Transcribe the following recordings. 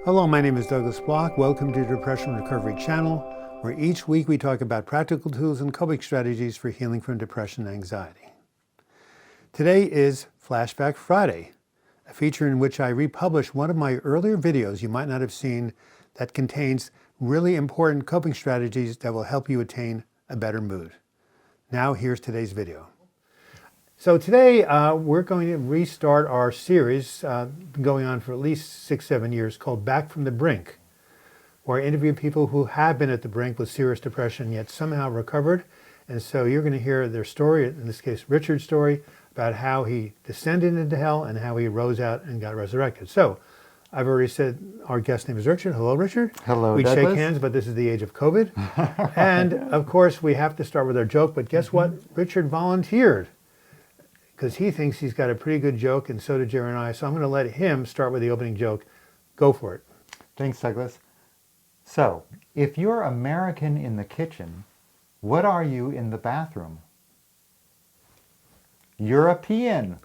Hello, my name is Douglas Bloch. Welcome to the Depression Recovery Channel, where each week we talk about practical tools and coping strategies for healing from depression and anxiety. Today is Flashback Friday, a feature in which I republish one of my earlier videos you might not have seen that contains really important coping strategies that will help you attain a better mood. Now here's today's video. So today we're going to restart our series, been going on for at least 6-7 years, called Back From The Brink, where I interview people who have been at the brink with serious depression yet somehow recovered. And so you're going to hear their story, in this case Richard's story, about how he descended into hell and how he rose out and got resurrected. So I've already said our guest name is Richard. Hello, Richard. Hello, we Douglas. shake hands, but this is the age of COVID. And of course we have to start with our joke, but guess what? Richard volunteered, because he thinks he's got a pretty good joke, and so did Jerry and I. So I'm going to let him start with the opening joke. Go for it. Thanks, Douglas. So, if you're American in the kitchen, what are you in the bathroom? European.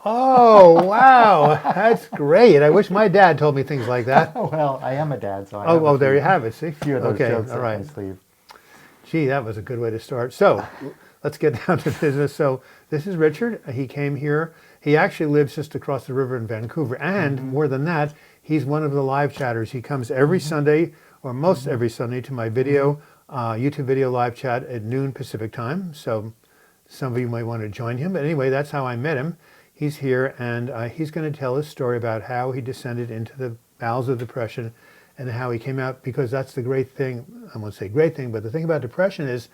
Oh, wow. That's great. I wish my dad told me things like that. Well, I am a dad, so I Oh, there you have it. See? a few of those Okay, jokes all up right. my sleeve. Gee, that was a good way to start. So let's get down to business. So this is Richard. He came here. He actually lives just across the river in Vancouver. And more than that, he's one of the live chatters. He comes every Sunday, or most every Sunday, to my video, YouTube video live chat at noon Pacific time. So some of you might want to join him. But anyway, that's how I met him. He's here, and he's going to tell his story about how he descended into the bowels of depression and how he came out, because that's the great thing. I won't say great thing, but the thing about depression is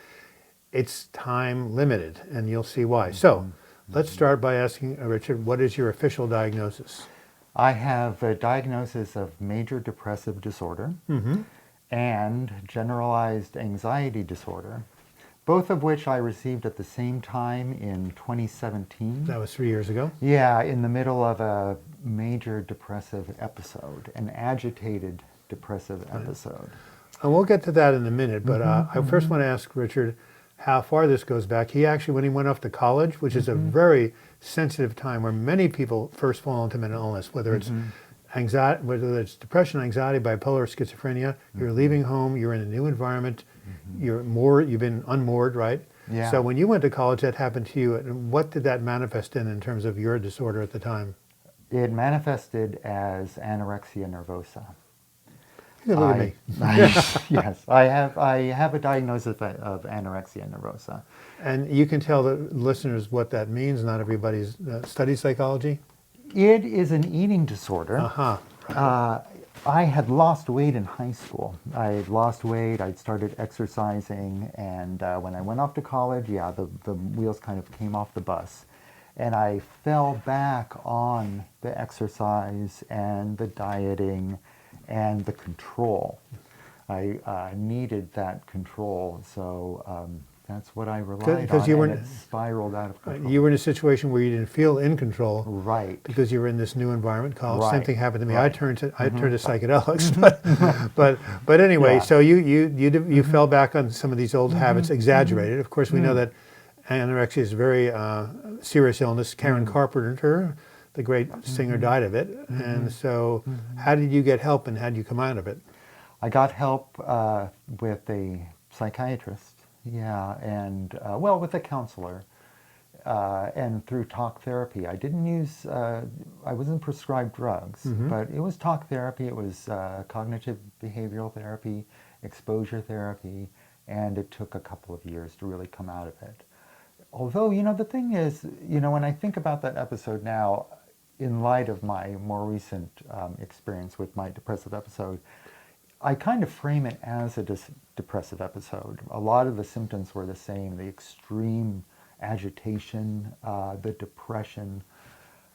it's time limited, and you'll see why. So let's start by asking Richard, what is your official diagnosis? I have a diagnosis of major depressive disorder and generalized anxiety disorder, both of which I received at the same time in 2017. That was 3 years ago. Yeah, in the middle of a major depressive episode, an agitated depressive episode. And we'll get to that in a minute, but I first want to ask Richard how far this goes back. He actually, when he went off to college, which is a very sensitive time where many people first fall into mental illness, whether it's anxiety, whether it's depression, anxiety, bipolar, or schizophrenia, you're leaving home, you're in a new environment, you've been unmoored, right? Yeah. So when you went to college, that happened to you. And what did that manifest in terms of your disorder at the time? It manifested as anorexia nervosa. You can look at me. Yes, I have a diagnosis of anorexia nervosa. And you can tell the listeners what that means. Not everybody's studies psychology. It is an eating disorder. I had lost weight in high school. I had lost weight, I'd started exercising, and when I went off to college, yeah, the wheels kind of came off the bus. And I fell back on the exercise and the dieting and the control. I needed that control, so that's what I relied on, and it spiraled out of control. You were in a situation where you didn't feel in control, right? Because you were in this new environment, college. Right. Same thing happened to me. Right. I turned to psychedelics, but anyway. Yeah. So you fell back on some of these old habits, exaggerated. Of course, we know that anorexia is a very serious illness. Karen Carpenter, the great singer, died of it. And so, how did you get help, and how did you come out of it? I got help with a psychiatrist. Yeah, and well, with a counselor, and through talk therapy. I didn't use, I wasn't prescribed drugs, but it was talk therapy, it was cognitive behavioral therapy, exposure therapy, and it took a couple of years to really come out of it. Although, the thing is, when I think about that episode now, in light of my more recent experience with my depressive episode, I kind of frame it as a depressive episode. A lot of the symptoms were the same: the extreme agitation, the depression.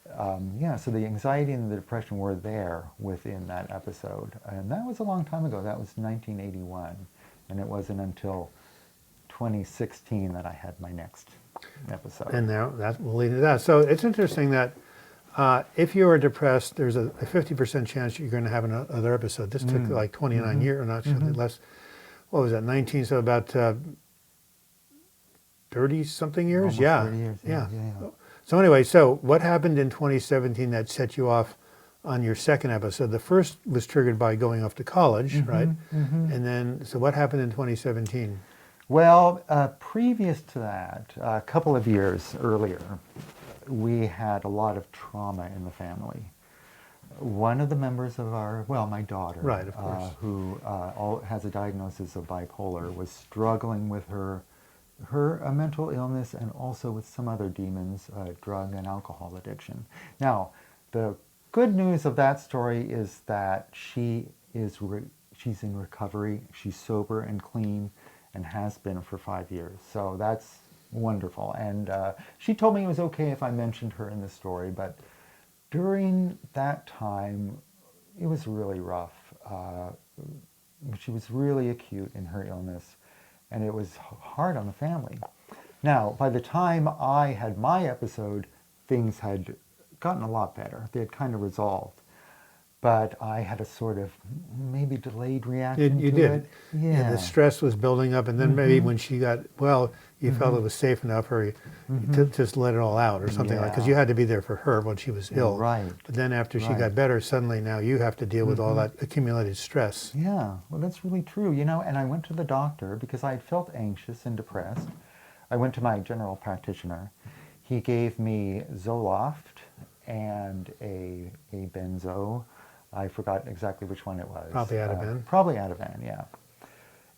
So the anxiety and the depression were there within that episode. And that was a long time ago. That was 1981. And it wasn't until 2016 that I had my next episode. And now that will lead to that. So it's interesting that if you are depressed, there's a 50% chance you're going to have another episode. This took like 29 years, or not less. What was that? 19, so about 30-something years. Almost 30 years. Yeah. So anyway, so what happened in 2017 that set you off on your second episode. The first was triggered by going off to college, right? And then, so what happened in 2017? Well, previous to that, a couple of years earlier, we had a lot of trauma in the family. One of the members of my daughter, Right, of course. who has a diagnosis of bipolar, was struggling with her mental illness and also with some other demons, drug and alcohol addiction. Now, the good news of that story is that she's in recovery. She's sober and clean, and has been for 5 years. So that's wonderful. And she told me it was okay if I mentioned her in the story, but during that time, it was really rough. She was really acute in her illness, and it was hard on the family. Now, by the time I had my episode, things had gotten a lot better. They had kind of resolved. But I had a sort of maybe delayed reaction You to did. it. Yeah, the stress was building up, and then maybe when she got well, you felt it was safe enough for you to just let it all out or something like, because you had to be there for her when she was ill. Right. But then after she got better, suddenly now you have to deal with all that accumulated stress. Yeah, well, that's really true, and I went to the doctor because I had felt anxious and depressed. I went to my general practitioner. He gave me Zoloft and a benzo. I forgot exactly which one it was. Probably Ativan. Probably Ativan, yeah.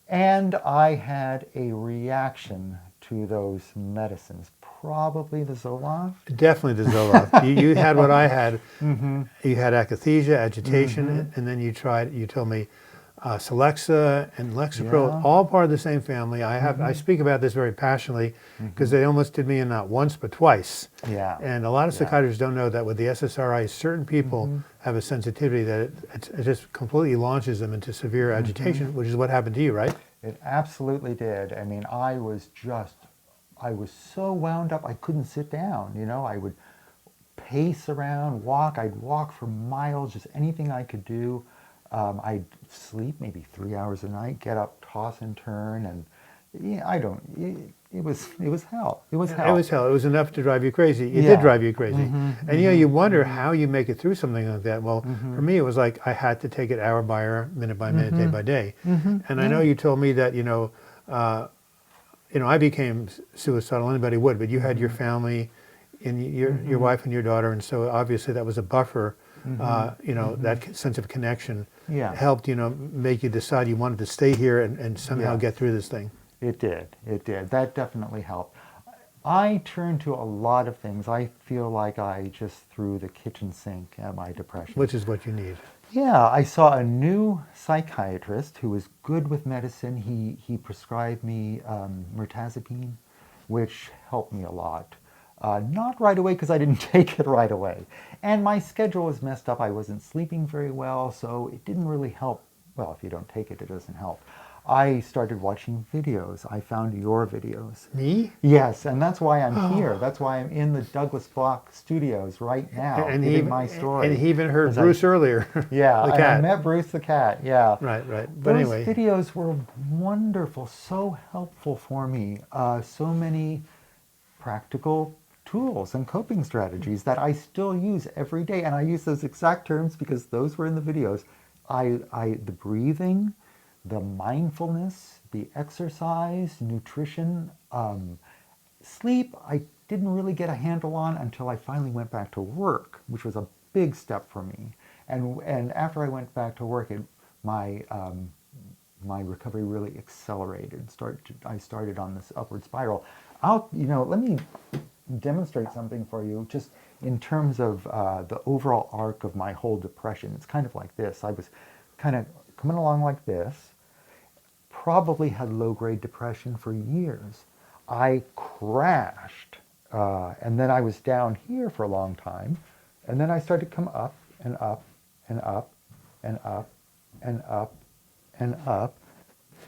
And I had a reaction to those medicines. Probably the Zoloft. Definitely the Zoloft. you had what I had. You had akathisia, agitation, and then you told me Celexa and Lexapro, all part of the same family. I speak about this very passionately because they almost did me in not once but twice. Yeah. And a lot of psychiatrists don't know that with the SSRI, certain people have a sensitivity that it just completely launches them into severe agitation, which is what happened to you, right? It absolutely did. I mean, I was so wound up, I couldn't sit down. I would pace around, walk. I'd walk for miles, just anything I could do. I'd sleep maybe 3 hours a night, get up, toss and turn, and it was hell. It was hell. It was hell. It was enough to drive you crazy. It did drive you crazy. And you wonder how you make it through something like that. Well, for me, it was like I had to take it hour by hour, minute by minute, day by day. And I know you told me that, I became suicidal, anybody would, but you had your family and your wife and your daughter, and so obviously that was a buffer. That sense of connection helped, make you decide you wanted to stay here and somehow get through this thing. It did. That definitely helped. I turned to a lot of things. I feel like I just threw the kitchen sink at my depression. Which is what you need. Yeah, I saw a new psychiatrist who was good with medicine. He prescribed me mirtazapine, which helped me a lot. Not right away because I didn't take it right away. And my schedule was messed up. I wasn't sleeping very well, so it didn't really help. Well, if you don't take it, it doesn't help. I started watching videos. I found your videos. Me? Yes, and that's why I'm here. That's why I'm in the Douglas Bloch studios right now, and giving my story. And he even heard Bruce earlier. Yeah, the cat. I met Bruce the cat, yeah. Right. But Those anyway. videos were wonderful, so helpful for me. So many practical tools and coping strategies that I still use every day. And I use those exact terms because those were in the videos. The breathing, the mindfulness, the exercise, nutrition, sleep, I didn't really get a handle on until I finally went back to work, which was a big step for me. And after I went back to work, my recovery really accelerated. I started on this upward spiral. Let me demonstrate something for you just in terms of the overall arc of my whole depression. It's kind of like this. I was kind of coming along like this, probably had low-grade depression for years. I crashed, and then I was down here for a long time, and then I started to come up and up and up and up and up and up.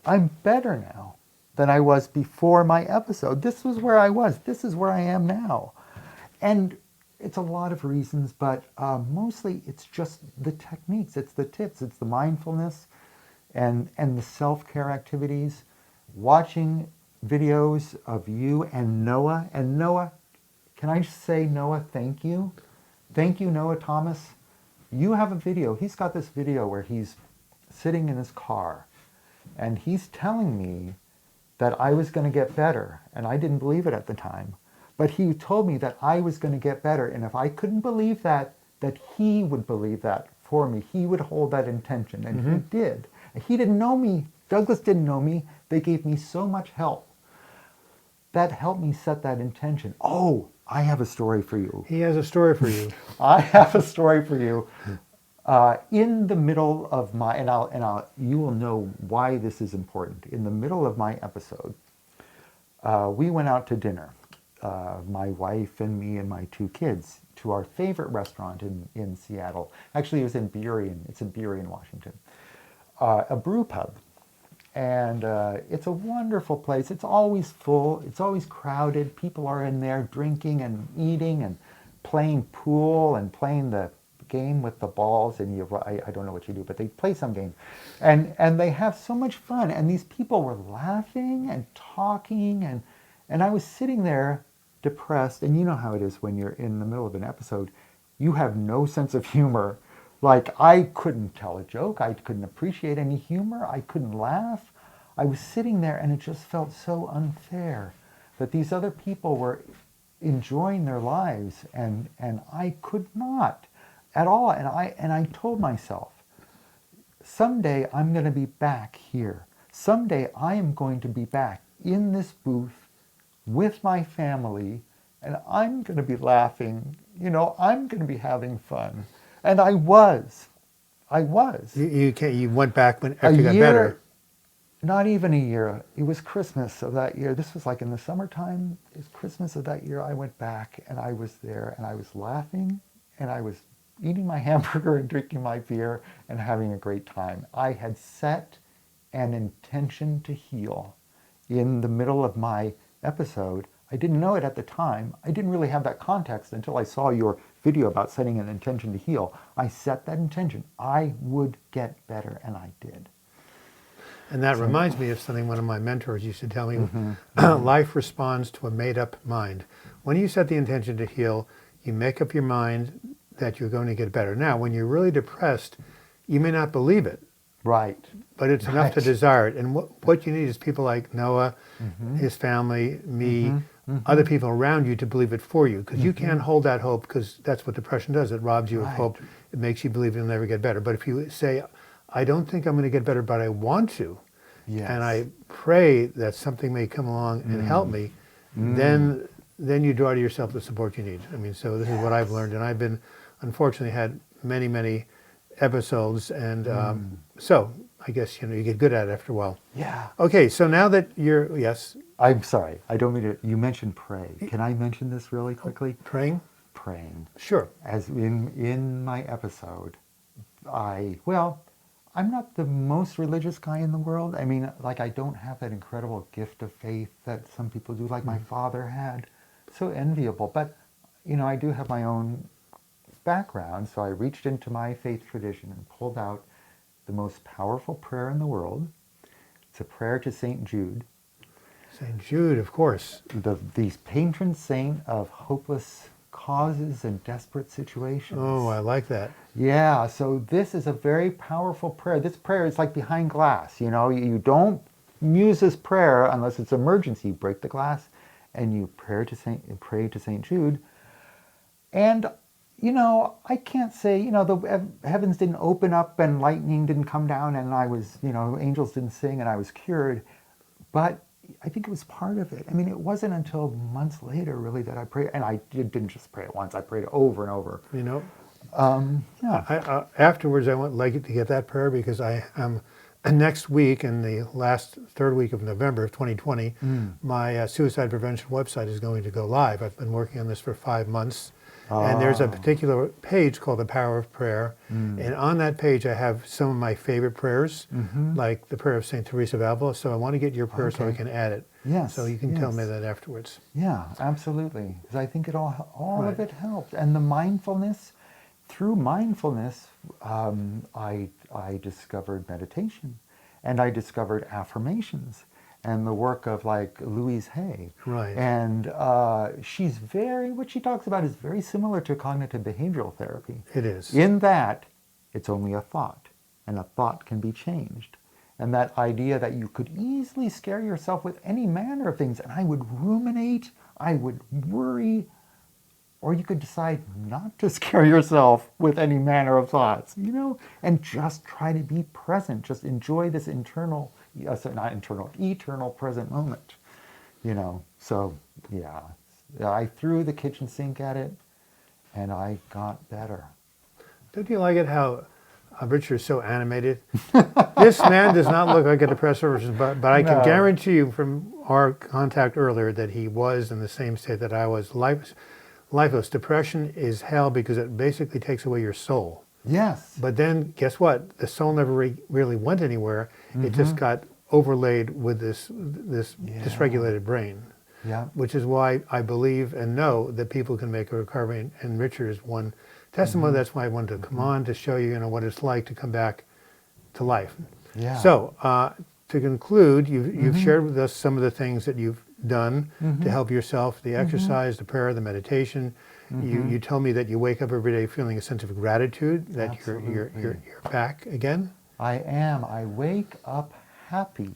I'm better now than I was before my episode. This was where I was. This is where I am now. And it's a lot of reasons, but mostly it's just the techniques. It's the tips. It's the mindfulness and the self-care activities. Watching videos of you and Noah. And Noah, can I just say, Noah, thank you. Thank you, Noah Thomas, you have a video. He's got this video where he's sitting in his car, and he's telling me that I was going to get better, and I didn't believe it at the time. But he told me that I was going to get better, and if I couldn't believe that he would believe that for me. He would hold that intention, and he did. He didn't know me. Douglas didn't know me. They gave me so much help. That helped me set that intention. Oh, I have a story for you. He has a story for you. I have a story for you. In the middle of my, you will know why this is important. In the middle of my episode, we went out to dinner, my wife and me and my 2 kids, to our favorite restaurant in Seattle. Actually, it was in Burien. It's in Burien, Washington. A brew pub. And it's a wonderful place. It's always full. It's always crowded. People are in there drinking and eating and playing pool and playing the game with the balls. And I don't know what you do, but they play some game. And they have so much fun. And these people were laughing and talking. And I was sitting there depressed. And you know how it is when you're in the middle of an episode. You have no sense of humor. Like, I couldn't tell a joke. I couldn't appreciate any humor. I couldn't laugh. I was sitting there, and it just felt so unfair that these other people were enjoying their lives, and I could not at all. And I told myself, someday I'm going to be back here. Someday I am going to be back in this booth with my family, and I'm going to be laughing. You know, I'm going to be having fun. And I was. You went back after you got better. Not even a year. It was Christmas of that year. This was like in the summertime. It was Christmas of that year. I went back and I was there and I was laughing and I was eating my hamburger and drinking my beer and having a great time. I had set an intention to heal in the middle of my episode. I didn't know it at the time. I didn't really have that context until I saw your video about setting an intention to heal. I set that intention. I would get better, and I did. And that reminds me of something one of my mentors used to tell me. Life responds to a made-up mind. When you set the intention to heal, you make up your mind that you're going to get better. Now, when you're really depressed, you may not believe it. Right. But it's enough to desire it. And what you need is people like Noah, his family, me, other people around you to believe it for you. Because you can't hold that hope, because that's what depression does. It robs you of hope. It makes you believe you'll never get better. But if you say, I don't think I'm going to get better, but I want to, and I pray that something may come along and help me, then you draw to yourself the support you need. I mean, so this is what I've learned. And I've been, unfortunately, had many, many episodes. And so I guess, you get good at it after a while. Yeah. Okay, so now that you're, yes? I'm sorry. I don't mean to, you mentioned pray. Can I mention this really quickly? Praying? Praying. Sure. As in my episode, I'm not the most religious guy in the world. I mean, like, I don't have that incredible gift of faith that some people do, like my father had. So enviable. But, I do have my own background, so I reached into my faith tradition and pulled out the most powerful prayer in the world. It's a prayer to St. Jude. St. Jude, of course. The patron saint of hopeless causes and desperate situations. Oh, I like that. Yeah, so this is a very powerful prayer. This prayer is like behind glass, You don't use this prayer unless it's emergency. You break the glass and you pray to St. Jude. And, I can't say, the heavens didn't open up and lightning didn't come down and I was, angels didn't sing and I was cured. But I think it was part of it. I mean, it wasn't until months later, really, that I prayed. And I didn't just pray it once. I prayed it over and over. Afterwards, I would like to get that prayer because I am next week, in the last third week of November of 2020, my suicide prevention website is going to go live. I've been working on this for 5 months. And there's a particular page called The Power of Prayer. And on that page, I have some of my favorite prayers, like the prayer of St. Teresa of Avila. So I want to get your prayer so I can add it. Yes. So you can tell me that afterwards. Yeah, absolutely. Because I think all of it helped. And the mindfulness, through mindfulness, I discovered meditation. And I discovered affirmations. and the work of like Louise Hay. Right. And she's what she talks about is very similar to cognitive behavioral therapy. It is. In that it's only a thought, and a thought can be changed. And that idea that you could easily scare yourself with any manner of things, and I would ruminate, I would worry, or you could decide not to scare yourself with any manner of thoughts, and just try to be present. Just enjoy this eternal present moment, So, yeah, I threw the kitchen sink at it, and I got better. Don't you like it how Richard's so animated? This man does not look like a depressed person, but I can guarantee you from our contact earlier that he was in the same state that I was. Lifeless. Depression is hell because it basically takes away your soul. Yes. But then, guess what? The soul never really went anywhere. It just got overlaid with this dysregulated brain. Yeah. Which is why I believe and know that people can make a recovery, and Richard is one testimony. That's why I wanted to come on to show you, what it's like to come back to life. Yeah. So, to conclude, you've shared with us some of the things that you've done to help yourself: the exercise, the prayer, the meditation. You tell me that you wake up every day feeling a sense of gratitude that you're back again. I am. I wake up happy.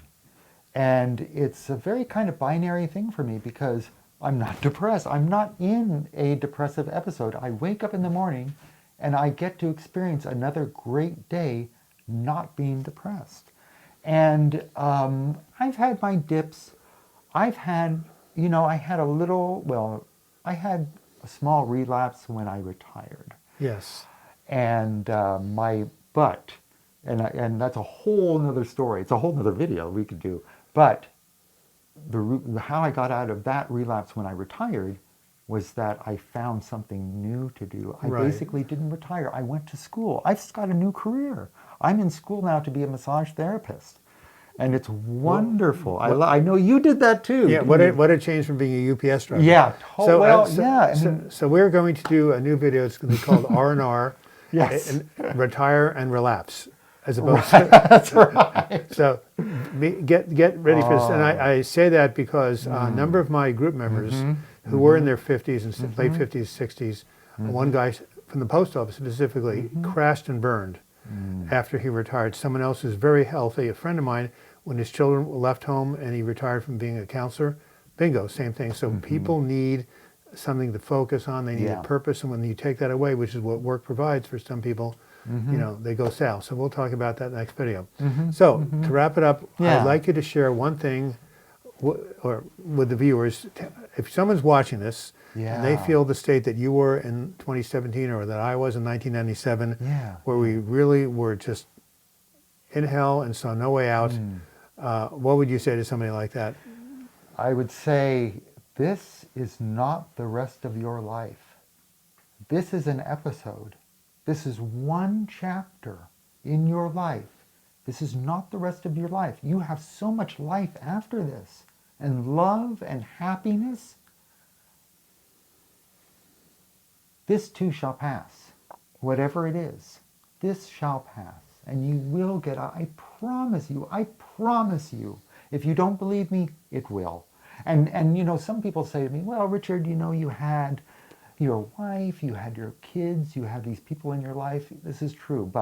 And it's a very kind of binary thing for me because I'm not depressed. I'm not in a depressive episode. I wake up in the morning and I get to experience another great day not being depressed. And I've had my dips. I've had, I had a small relapse when I retired. Yes. And and that's a whole nother story. It's a whole nother video we could do. But how I got out of that relapse when I retired was that I found something new to do. I basically didn't retire. I went to school. I've got a new career. I'm in school now to be a massage therapist. And it's wonderful. I know you did that too. Yeah, what a change from being a UPS driver. Yeah, So we're going to do a new video. It's going to be called R&R. Yes. And retire and relapse. As opposed to, that's right. So get ready for this. And I say that because a number of my group members who were in their 50s and late 50s, 60s, one guy from the post office specifically crashed and burned after he retired. Someone else who's very healthy, a friend of mine, when his children left home and he retired from being a counselor, bingo, same thing. So people need something to focus on. They need a purpose. And when you take that away, which is what work provides for some people, they go south. So we'll talk about that next video. So to wrap it up, I'd like you to share one thing with the viewers. If someone's watching this and they feel the state that you were in 2017 or that I was in 1997, where we really were just in hell and saw no way out, what would you say to somebody like that? I would say, this is not the rest of your life. This is an episode. This is one chapter in your life. This is not the rest of your life. You have so much life after this, and love and happiness. This too shall pass. Whatever it is, this shall pass. And you will get out. I promise you. I promise you. If you don't believe me, it will. And some people say to me, well, Richard, you had your wife, you had your kids, you have these people in your life. This is true,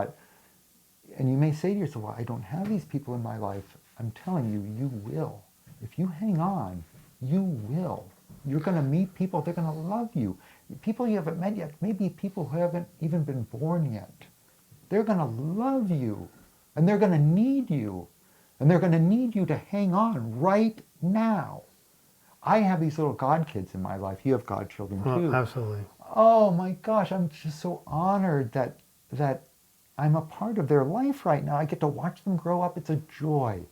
and you may say to yourself, well, I don't have these people in my life. I'm telling you, you will. If you hang on, you will. You're going to meet people, they're going to love you. People you haven't met yet, maybe people who haven't even been born yet. They're going to love you, and they're going to need you, and they're going to need you to hang on right now. I have these little God kids in my life. You have godchildren too. Absolutely. Oh my gosh, I'm just so honored that I'm a part of their life right now. I get to watch them grow up. It's a joy.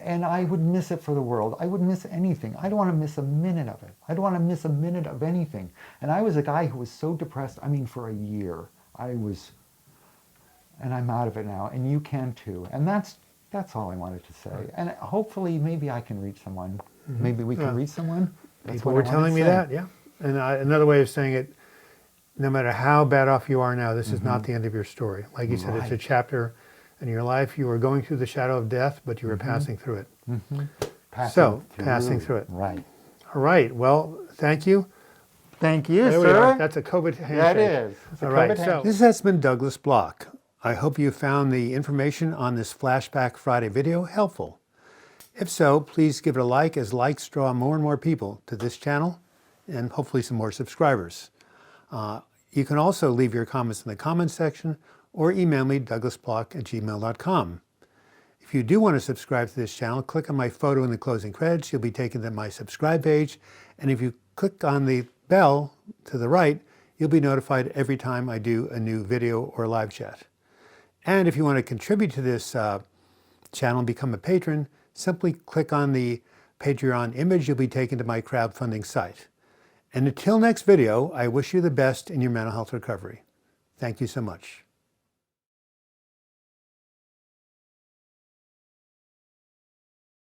And I would miss it for the world. I wouldn't miss anything. I don't want to miss a minute of it. I don't want to miss a minute of anything. And I was a guy who was so depressed, for a year. And I'm out of it now, and you can too. And that's all I wanted to say. And hopefully maybe I can reach someone. Maybe we can reach someone. People were telling me that, yeah. And another way of saying it, no matter how bad off you are now, this is not the end of your story. Like you said, it's a chapter in your life. You were going through the shadow of death, but you were passing through it. Passing through it. Right. All right. Well, thank you. Thank you, There we sir. are. That's a COVID handshake. That is. It's a All right. COVID So handshake. this has been Douglas Bloch. I hope you found the information on this Flashback Friday video helpful. If so, please give it a like, as likes draw more and more people to this channel and hopefully some more subscribers. You can also leave your comments in the comments section or email me, douglasbloch@gmail.com. If you do want to subscribe to this channel, click on my photo in the closing credits. You'll be taken to my subscribe page. And if you click on the bell to the right, you'll be notified every time I do a new video or live chat. And if you want to contribute to this channel and become a patron, simply click on the Patreon image. You'll be taken to my crowdfunding site. And until next video, I wish you the best in your mental health recovery. Thank you so much.